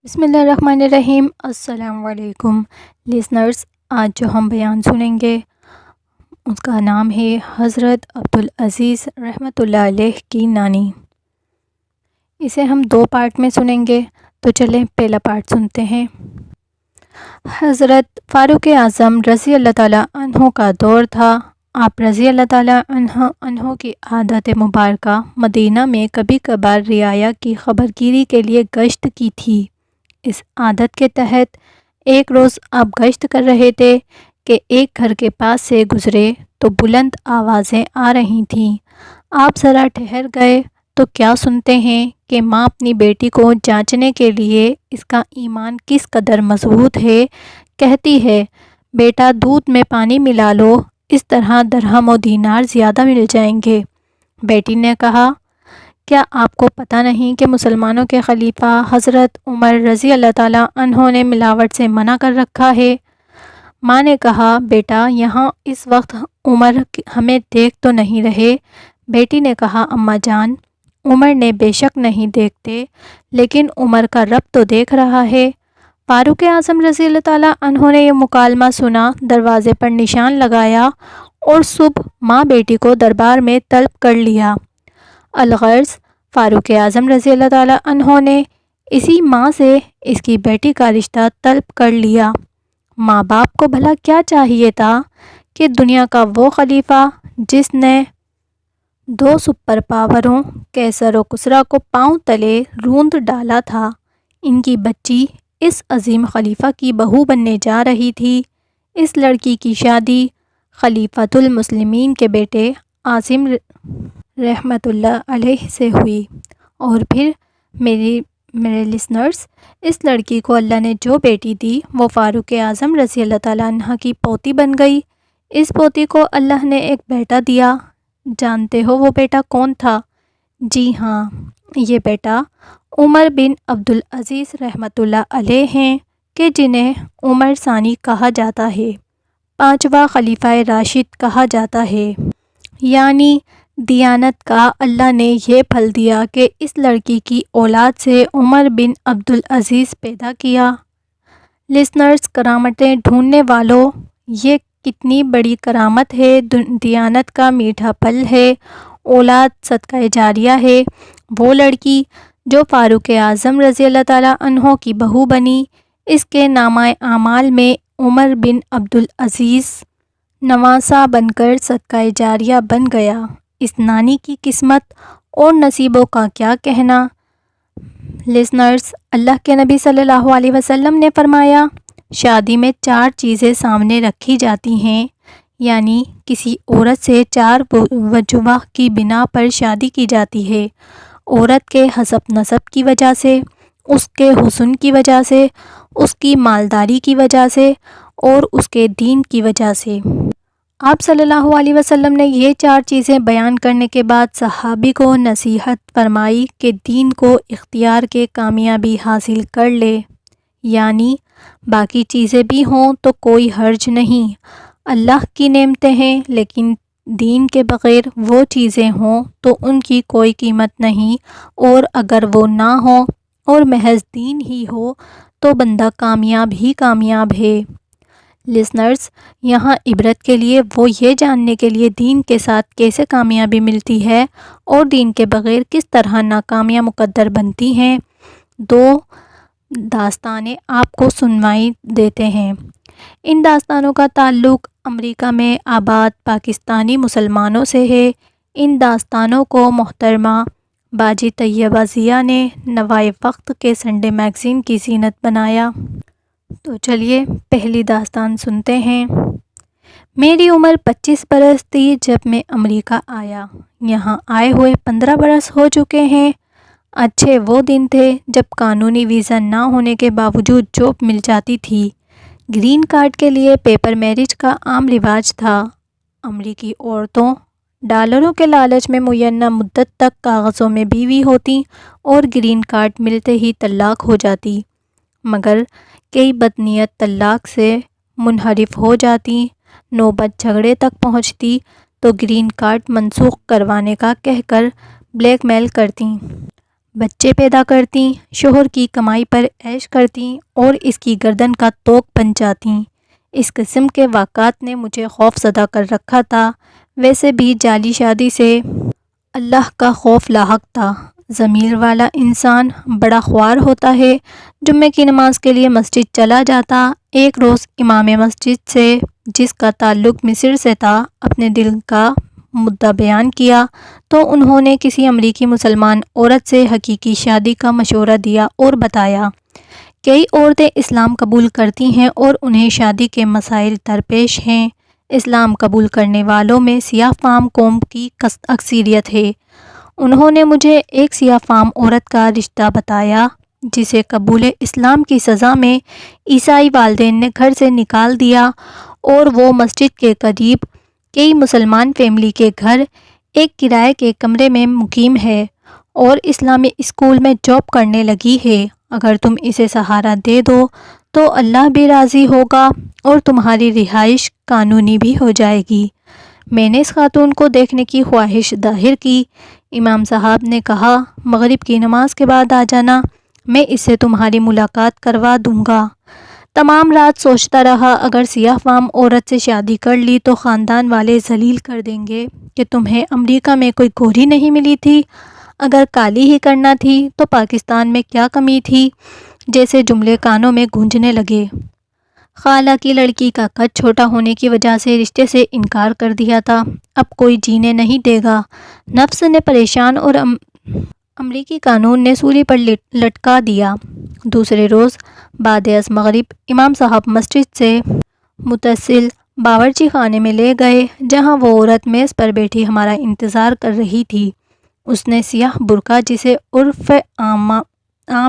بسم اللہ الرحمن الرحیم۔ السلام علیکم لسنرز، آج جو ہم بیان سنیں گے اس کا نام ہے حضرت عبدالعزیز رحمۃ اللہ علیہ کی نانی۔ اسے ہم 2 پارٹ میں سنیں گے، تو چلیں پہلا پارٹ سنتے ہیں۔ حضرت فاروق اعظم رضی اللہ تعالیٰ عنہ کا دور تھا۔ آپ رضی اللہ تعالیٰ عنہ کی عادت مبارکہ مدینہ میں کبھی کبھار رعایا کی خبرگیری کے لیے گشت کی تھی۔ اس عادت کے تحت ایک روز آپ گشت کر رہے تھے کہ ایک گھر کے پاس سے گزرے تو بلند آوازیں آ رہی تھیں۔ آپ ذرا ٹھہر گئے تو کیا سنتے ہیں کہ ماں اپنی بیٹی کو جانچنے کے لیے اس کا ایمان کس قدر مضبوط ہے کہتی ہے، بیٹا دودھ میں پانی ملا لو، اس طرح درہم و دینار زیادہ مل جائیں گے۔ بیٹی نے کہا، کیا آپ کو پتہ نہیں کہ مسلمانوں کے خلیفہ حضرت عمر رضی اللہ تعالیٰ عنہ نے ملاوٹ سے منع کر رکھا ہے؟ ماں نے کہا، بیٹا یہاں اس وقت عمر ہمیں دیکھ تو نہیں رہے؟ بیٹی نے کہا، اماں جان، عمر نے بے شک نہیں دیکھتے، لیکن عمر کا رب تو دیکھ رہا ہے۔ فاروق اعظم رضی اللہ تعالیٰ عنہ نے یہ مکالمہ سنا، دروازے پر نشان لگایا اور صبح ماں بیٹی کو دربار میں طلب کر لیا۔ الغرض فاروق اعظم رضی اللہ تعالیٰ عنہ نے اسی ماں سے اس کی بیٹی کا رشتہ طلب کر لیا۔ ماں باپ کو بھلا کیا چاہیے تھا کہ دنیا کا وہ خلیفہ جس نے 2 سپر پاوروں کیسر و کسریٰ کو پاؤں تلے روند ڈالا تھا، ان کی بچی اس عظیم خلیفہ کی بہو بننے جا رہی تھی۔ اس لڑکی کی شادی خلیفۃ المسلمین کے بیٹے عاصم رحمۃ اللہ علیہ سے ہوئی، اور پھر میرے لسنرز، اس لڑکی کو اللہ نے جو بیٹی دی وہ فاروق اعظم رضی اللہ تعالیٰ عنہ کی پوتی بن گئی۔ اس پوتی کو اللہ نے ایک بیٹا دیا۔ جانتے ہو وہ بیٹا کون تھا؟ جی ہاں، یہ بیٹا عمر بن عبدالعزیز رحمۃ اللہ علیہ ہیں کہ جنہیں عمر ثانی کہا جاتا ہے، 5واں خلیفہ راشد کہا جاتا ہے۔ یعنی دیانت کا اللہ نے یہ پھل دیا کہ اس لڑکی کی اولاد سے عمر بن عبدالعزیز پیدا کیا۔ لسنرز، کرامتیں ڈھونڈنے والوں، یہ کتنی بڑی کرامت ہے، دیانت کا میٹھا پھل ہے، اولاد صدقہ جاریہ ہے۔ وہ لڑکی جو فاروق اعظم رضی اللہ تعالیٰ عنہ کی بہو بنی، اس کے نامہ اعمال میں عمر بن عبدالعزیز نواسہ بن کر صدقہ جاریہ بن گیا۔ اس نانی کی قسمت اور نصیبوں کا کیا کہنا۔ لسنرز، اللہ کے نبی صلی اللہ علیہ وسلم نے فرمایا، شادی میں 4 چیزیں سامنے رکھی جاتی ہیں، یعنی کسی عورت سے 4 وجوہ کی بنا پر شادی کی جاتی ہے۔ عورت کے حسب نسب کی وجہ سے، اس کے حسن کی وجہ سے، اس کی مالداری کی وجہ سے اور اس کے دین کی وجہ سے۔ آپ صلی اللہ علیہ وسلم نے یہ 4 چیزیں بیان کرنے کے بعد صحابی کو نصیحت فرمائی کہ دین کو اختیار کے کامیابی حاصل کر لے، یعنی باقی چیزیں بھی ہوں تو کوئی حرج نہیں، اللہ کی نعمتیں ہیں، لیکن دین کے بغیر وہ چیزیں ہوں تو ان کی کوئی قیمت نہیں، اور اگر وہ نہ ہوں اور محض دین ہی ہو تو بندہ کامیاب ہی کامیاب ہے۔ لسنرز، یہاں عبرت کے لیے وہ یہ جاننے کے لیے دین کے ساتھ کیسے کامیابی ملتی ہے اور دین کے بغیر کس طرح ناکامیاں مقدر بنتی ہیں، 2 داستانیں آپ کو سنوائی دیتے ہیں۔ ان داستانوں کا تعلق امریکہ میں آباد پاکستانی مسلمانوں سے ہے۔ ان داستانوں کو محترمہ باجی طیبہ ضیا نے نوائے وقت کے سنڈے میگزین کی زینت بنایا۔ تو چلیے پہلی داستان سنتے ہیں۔ میری عمر 25 برس تھی جب میں امریکہ آیا۔ یہاں آئے ہوئے 15 برس ہو چکے ہیں۔ اچھے وہ دن تھے جب قانونی ویزا نہ ہونے کے باوجود جاب مل جاتی تھی۔ گرین کارڈ کے لیے پیپر میرج کا عام رواج تھا۔ امریکی عورتوں ڈالروں کے لالچ میں معینہ مدت تک کاغذوں میں بیوی ہوتی اور گرین کارڈ ملتے ہی طلاق ہو جاتی، مگر کئی بدنیت طلاق سے منحرف ہو جاتی، نوبت جھگڑے تک پہنچتی تو گرین کارڈ منسوخ کروانے کا کہہ کر بلیک میل کرتیں۔ بچے پیدا کرتیں، شوہر کی کمائی پر عیش کرتیں اور اس کی گردن کا توق بن جاتیں۔ اس قسم کے واقعات نے مجھے خوف زدہ کر رکھا تھا۔ ویسے بھی جعلی شادی سے اللہ کا خوف لاحق تھا۔ ضمیر والا انسان بڑا خوار ہوتا ہے۔ جمعے کی نماز کے لیے مسجد چلا جاتا۔ ایک روز امام مسجد سے، جس کا تعلق مصر سے تھا، اپنے دل کا مدعا بیان کیا تو انہوں نے کسی امریکی مسلمان عورت سے حقیقی شادی کا مشورہ دیا اور بتایا کئی عورتیں اسلام قبول کرتی ہیں اور انہیں شادی کے مسائل درپیش ہیں۔ اسلام قبول کرنے والوں میں سیاہ فام قوم کی اکثریت ہے۔ انہوں نے مجھے ایک سیاہ فام عورت کا رشتہ بتایا جسے قبول اسلام کی سزا میں عیسائی والدین نے گھر سے نکال دیا اور وہ مسجد کے قریب کئی مسلمان فیملی کے گھر ایک کرائے کے کمرے میں مقیم ہے اور اسلامی اسکول میں جاب کرنے لگی ہے۔ اگر تم اسے سہارا دے دو تو اللہ بھی راضی ہوگا اور تمہاری رہائش قانونی بھی ہو جائے گی۔ میں نے اس خاتون کو دیکھنے کی خواہش ظاہر کی۔ امام صاحب نے کہا، مغرب کی نماز کے بعد آ جانا، میں اس سے تمہاری ملاقات کروا دوں گا۔ تمام رات سوچتا رہا، اگر سیاہ فام عورت سے شادی کر لی تو خاندان والے ذلیل کر دیں گے کہ تمہیں امریکہ میں کوئی گوری نہیں ملی تھی، اگر کالی ہی کرنا تھی تو پاکستان میں کیا کمی تھی، جیسے جملے کانوں میں گونجنے لگے۔ خالہ کی لڑکی کا قد چھوٹا ہونے کی وجہ سے رشتے سے انکار کر دیا تھا، اب کوئی جینے نہیں دے گا۔ نفس نے پریشان اور امریکی قانون نے سولی پر لٹکا دیا۔ دوسرے روز بعد از مغرب امام صاحب مسجد سے متصل باورچی خانے میں لے گئے جہاں وہ عورت میز پر بیٹھی ہمارا انتظار کر رہی تھی۔ اس نے سیاہ برقع، جسے عرف عام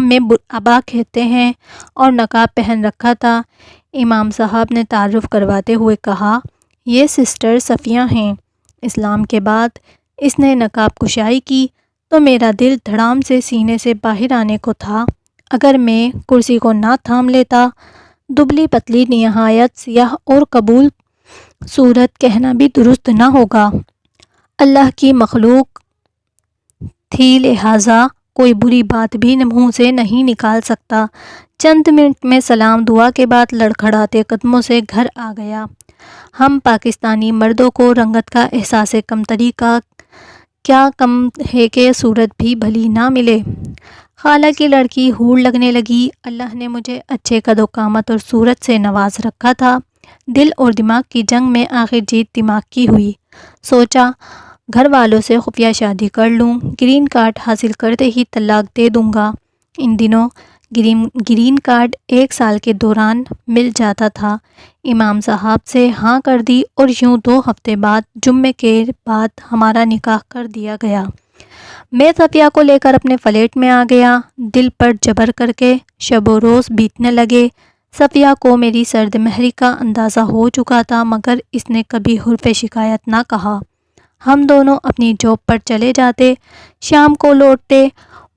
میں عبا کہتے ہیں، اور نقاب پہن رکھا تھا۔ امام صاحب نے تعارف کرواتے ہوئے کہا، یہ سسٹر صفیہ ہیں۔ اسلام کے بعد اس نے نقاب کشائی کی تو میرا دل دھڑام سے سینے سے باہر آنے کو تھا۔ اگر میں کرسی کو نہ تھام لیتا، دبلی پتلی نہایت سیاہ اور قبول صورت کہنا بھی درست نہ ہوگا۔ اللہ کی مخلوق تھی، لہٰذا کوئی بری بات بھی منہ سے نہیں نکال سکتا۔ چند منٹ میں سلام دعا کے بعد لڑکھڑاتے قدموں سے گھر آ گیا۔ ہم پاکستانی مردوں کو رنگت کا احساس کمتری کا کیا کم ہے کہ صورت بھی بھلی نہ ملے۔ خالہ کی لڑکی ہور لگنے لگی۔ اللہ نے مجھے اچھے قد و قامت اور صورت سے نواز رکھا تھا۔ دل اور دماغ کی جنگ میں آخر جیت دماغ کی ہوئی۔ سوچا گھر والوں سے خفیہ شادی کر لوں، گرین کارڈ حاصل کرتے ہی طلاق دے دوں گا۔ ان دنوں گرین کارڈ 1 سال کے دوران مل جاتا تھا۔ امام صاحب سے ہاں کر دی اور یوں 2 ہفتے بعد جمعے کے بعد ہمارا نکاح کر دیا گیا۔ میں صفیہ کو لے کر اپنے فلیٹ میں آ گیا۔ دل پر جبر کر کے شب و روز بیتنے لگے۔ صفیہ کو میری سرد مہری کا اندازہ ہو چکا تھا، مگر اس نے کبھی حرف شکایت نہ کہا۔ ہم دونوں اپنی جاب پر چلے جاتے، شام کو لوٹتے۔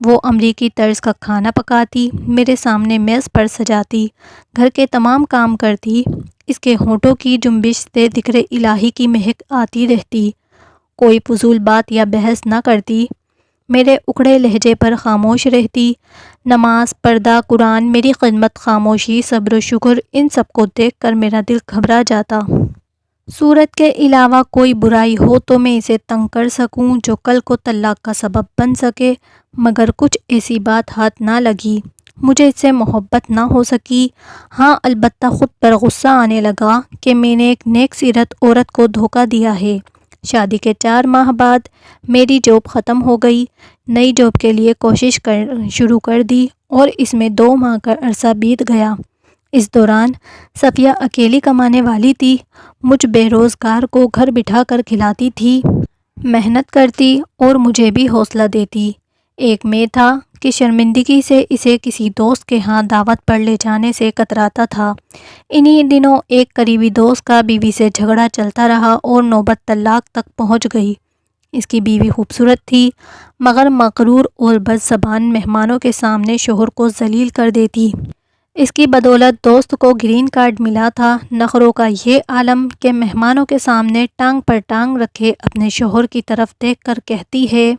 وہ امریکی طرز کا کھانا پکاتی، میرے سامنے میز پر سجاتی، گھر کے تمام کام کرتی۔ اس کے ہونٹوں کی جنبش سے ذکر الہی کی مہک آتی رہتی۔ کوئی فضول بات یا بحث نہ کرتی، میرے اکڑے لہجے پر خاموش رہتی۔ نماز، پردہ، قرآن، میری خدمت، خاموشی، صبر و شکر، ان سب کو دیکھ کر میرا دل گھبرا جاتا۔ صورت کے علاوہ کوئی برائی ہو تو میں اسے تنگ کر سکوں جو کل کو طلاق کا سبب بن سکے، مگر کچھ ایسی بات ہاتھ نہ لگی۔ مجھے اس سے محبت نہ ہو سکی۔ ہاں، البتہ خود پر غصہ آنے لگا کہ میں نے ایک نیک سیرت عورت کو دھوکہ دیا ہے۔ شادی کے 4 ماہ بعد میری جاب ختم ہو گئی۔ نئی جاب کے لیے کوشش شروع کر دی اور اس میں 2 ماہ کا عرصہ بیت گیا۔ اس دوران صفیہ اکیلی کمانے والی تھی، مجھ بے روزگار کو گھر بٹھا کر کھلاتی تھی، محنت کرتی اور مجھے بھی حوصلہ دیتی۔ ایک میں تھا کہ شرمندگی سے اسے کسی دوست کے ہاں دعوت پر لے جانے سے کتراتا تھا۔ انہی دنوں ایک قریبی دوست کا بیوی سے جھگڑا چلتا رہا اور نوبت طلاق تک پہنچ گئی۔ اس کی بیوی خوبصورت تھی، مگر مغرور اور بد زبان مہمانوں کے سامنے شوہر کو ذلیل کر دیتی۔ اس کی بدولت دوست کو گرین کارڈ ملا تھا۔ نخروں کا یہ عالم کہ مہمانوں کے سامنے ٹانگ پر ٹانگ رکھے اپنے شوہر کی طرف دیکھ کر کہتی ہے،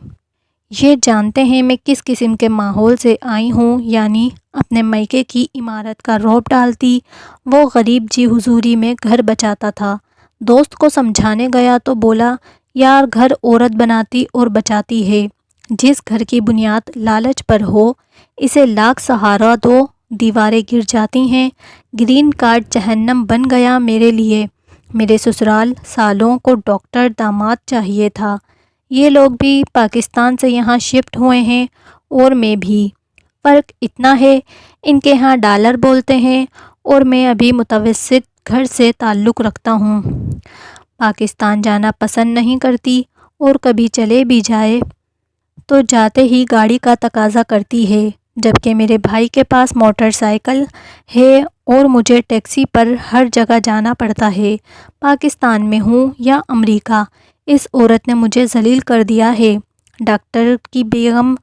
یہ جانتے ہیں میں کس قسم کے ماحول سے آئی ہوں، یعنی اپنے میکے کی عمارت کا رعب ڈالتی، وہ غریب جی حضوری میں گھر بچاتا تھا۔ دوست کو سمجھانے گیا تو بولا، یار گھر عورت بناتی اور بچاتی ہے، جس گھر کی بنیاد لالچ پر ہو اسے لاکھ سہارا دو، دیواریں گر جاتی ہیں۔ گرین کارڈ جہنم بن گیا میرے لیے۔ میرے سسرال سالوں کو ڈاکٹر داماد چاہیے تھا۔ یہ لوگ بھی پاکستان سے یہاں شفٹ ہوئے ہیں اور میں بھی۔ فرق اتنا ہے ان کے ہاں ڈالر بولتے ہیں اور میں ابھی متوسط گھر سے تعلق رکھتا ہوں۔ پاکستان جانا پسند نہیں کرتی اور کبھی چلے بھی جائے تو جاتے ہی گاڑی کا تقاضا کرتی ہے، جبکہ میرے بھائی کے پاس موٹر سائیکل ہے اور مجھے ٹیکسی پر ہر جگہ جانا پڑتا ہے۔ پاکستان میں ہوں یا امریکہ، اس عورت نے مجھے ذلیل کر دیا ہے۔ ڈاکٹر کی بیگم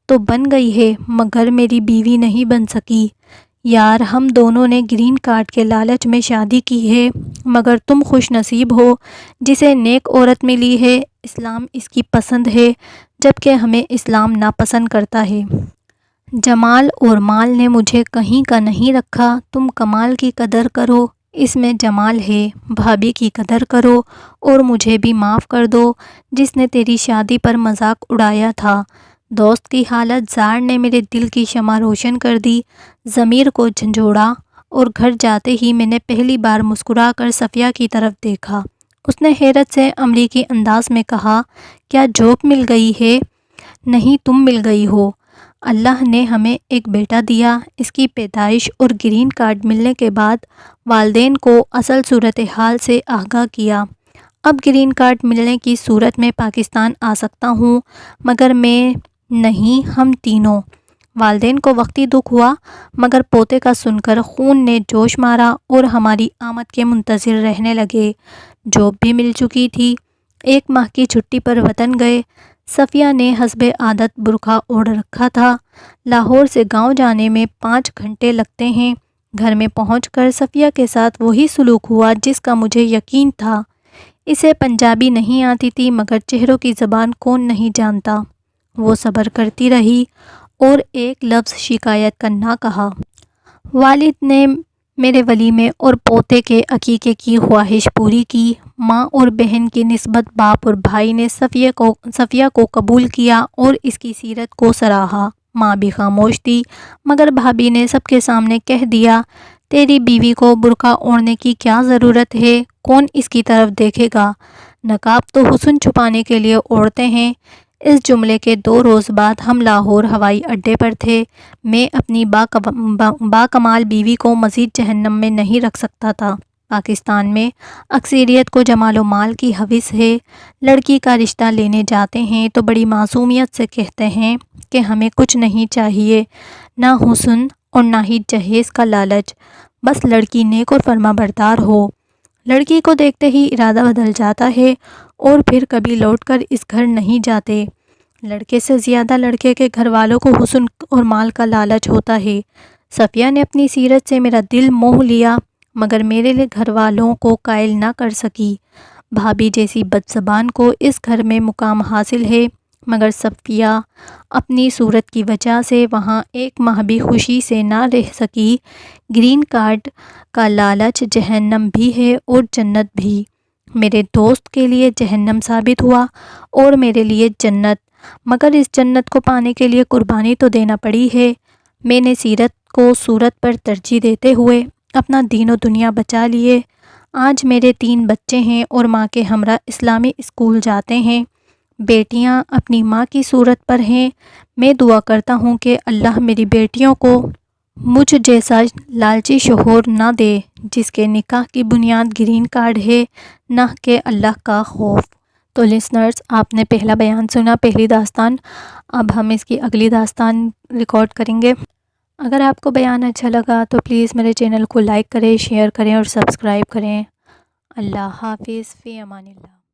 تو بن گئی ہے مگر میری بیوی نہیں بن سکی۔ یار ہم دونوں نے گرین کارڈ کے لالچ میں شادی کی ہے، مگر تم خوش نصیب ہو جسے نیک عورت ملی ہے۔ اسلام اس کی پسند ہے جبکہ ہمیں اسلام ناپسند کرتا ہے۔ جمال اور مال نے مجھے کہیں کا نہیں رکھا۔ تم کمال کی قدر کرو، اس میں جمال ہے۔ بھابھی کی قدر کرو اور مجھے بھی معاف کر دو جس نے تیری شادی پر مذاق اڑایا تھا۔ دوست کی حالت زار نے میرے دل کی شمع روشن کر دی، ضمیر کو جھنجھوڑا، اور گھر جاتے ہی میں نے پہلی بار مسکرا کر صفیہ کی طرف دیکھا۔ اس نے حیرت سے امریکی انداز میں کہا، کیا جاب مل گئی ہے؟ نہیں تم مل گئی ہو۔ اللہ نے ہمیں ایک بیٹا دیا۔ اس کی پیدائش اور گرین کارڈ ملنے کے بعد والدین کو اصل صورتحال سے آگاہ کیا۔ اب گرین کارڈ ملنے کی صورت میں پاکستان آ سکتا ہوں، مگر میں نہیں، ہم تینوں۔ والدین کو وقتی دکھ ہوا، مگر پوتے کا سن کر خون نے جوش مارا اور ہماری آمد کے منتظر رہنے لگے۔ جاب بھی مل چکی تھی، 1 ماہ کی چھٹی پر وطن گئے۔ صفیہ نے حسب عادت برقع اوڑھ رکھا تھا۔ لاہور سے گاؤں جانے میں 5 گھنٹے لگتے ہیں۔ گھر میں پہنچ کر صفیہ کے ساتھ وہی سلوک ہوا جس کا مجھے یقین تھا۔ اسے پنجابی نہیں آتی تھی، مگر چہروں کی زبان کون نہیں جانتا۔ وہ صبر کرتی رہی اور ایک لفظ شکایت کا نہ کہا۔ والد نے میرے ولیمے اور پوتے کے عقیقے کی خواہش پوری کی۔ ماں اور بہن کی نسبت باپ اور بھائی نے صفیہ کو قبول کیا اور اس کی سیرت کو سراہا۔ ماں بھی خاموش تھی، مگر بھابھی نے سب کے سامنے کہہ دیا، تیری بیوی کو برقع اوڑھنے کی کیا ضرورت ہے؟ کون اس کی طرف دیکھے گا؟ نقاب تو حسن چھپانے کے لیے اوڑھتے ہیں۔ اس جملے کے 2 روز بعد ہم لاہور ہوائی اڈے پر تھے۔ میں اپنی باکمال بیوی کو مزید جہنم میں نہیں رکھ سکتا تھا۔ پاکستان میں اکثریت کو جمال و مال کی ہوس ہے۔ لڑکی کا رشتہ لینے جاتے ہیں تو بڑی معصومیت سے کہتے ہیں کہ ہمیں کچھ نہیں چاہیے، نہ حسن اور نہ ہی جہیز کا لالچ، بس لڑکی نیک اور فرما بردار ہو۔ لڑکی کو دیکھتے ہی ارادہ بدل جاتا ہے اور پھر کبھی لوٹ کر اس گھر نہیں جاتے۔ لڑکے سے زیادہ لڑکے کے گھر والوں کو حسن اور مال کا لالچ ہوتا ہے۔ صفیہ نے اپنی سیرت سے میرا دل موہ لیا، مگر میرے لیے گھر والوں کو قائل نہ کر سکی۔ بھابھی جیسی بدزبان کو اس گھر میں مقام حاصل ہے، مگر صفیہ اپنی صورت کی وجہ سے وہاں 1 ماہ بھی خوشی سے نہ رہ سکی۔ گرین کارڈ کا لالچ جہنم بھی ہے اور جنت بھی۔ میرے دوست کے لیے جہنم ثابت ہوا اور میرے لیے جنت، مگر اس جنت کو پانے کے لیے قربانی تو دینا پڑی ہے۔ میں نے سیرت کو صورت پر ترجیح دیتے ہوئے اپنا دین و دنیا بچا لیے۔ آج میرے 3 بچے ہیں اور ماں کے ہمراہ اسلامی اسکول جاتے ہیں۔ بیٹیاں اپنی ماں کی صورت پر ہیں۔ میں دعا کرتا ہوں کہ اللہ میری بیٹیوں کو مجھ جیسا لالچی شوہر نہ دے جس کے نکاح کی بنیاد گرین کارڈ ہے، نہ کہ اللہ کا خوف۔ تو لسنرز، آپ نے پہلا بیان سنا، پہلی داستان۔ اب ہم اس کی اگلی داستان ریکارڈ کریں گے۔ اگر آپ کو بیان اچھا لگا تو پلیز میرے چینل کو لائک کریں، شیئر کریں اور سبسکرائب کریں۔ اللہ حافظ، فی امان اللہ۔